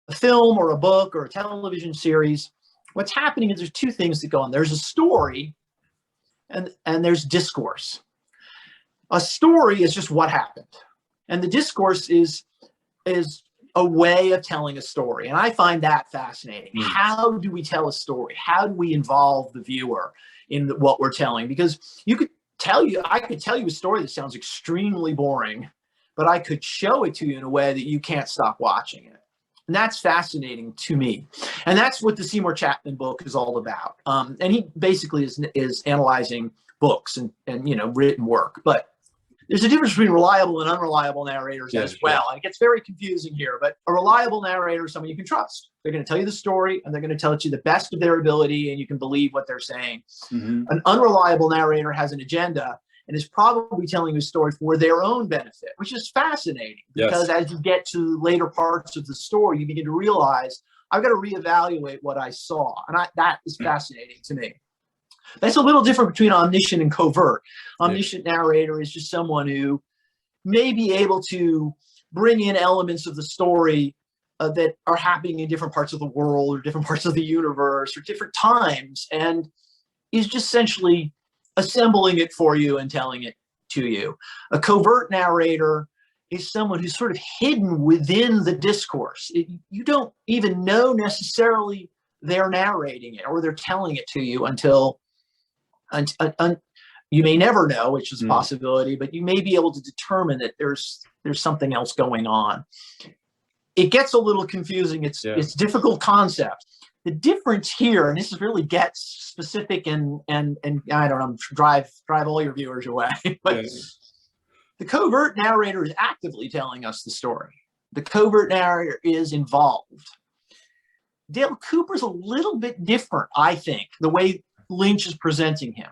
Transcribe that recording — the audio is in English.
a film or a book or a television series, what's happening is there's two things that go on. There's a story and there's discourse. A story is just what happened. And the discourse is a way of telling a story. And I find that fascinating. How do we tell a story? How do we involve the viewer in what we're telling? Because I could tell you a story that sounds extremely boring, but I could show it to you in a way that you can't stop watching it. And that's fascinating to me. And that's what the Seymour Chatman book is all about. And he basically is analyzing books and written work. But there's a difference between reliable and unreliable narrators as well. And it gets very confusing here, but a reliable narrator is someone you can trust. They're going to tell you the story and they're going to tell it to you the best of their ability and you can believe what they're saying. An unreliable narrator has an agenda and is probably telling you a story for their own benefit, which is fascinating because as you get to later parts of the story, you begin to realize, I've got to reevaluate what I saw. And that is fascinating to me. That's a little different between omniscient and covert. Omniscient narrator is just someone who may be able to bring in elements of the story that are happening in different parts of the world or different parts of the universe or different times and is just essentially assembling it for you and telling it to you. A covert narrator is someone who's sort of hidden within the discourse. You don't even know necessarily they're narrating it or they're telling it to you until you may never know, which is a possibility, but you may be able to determine that there's something else going on. It gets a little confusing. It's difficult concept. The difference here, and this really gets specific and I don't know, drive all your viewers away, but the covert narrator is actively telling us the story. The covert narrator is involved. Dale Cooper's a little bit different, I think, the way Lynch is presenting him.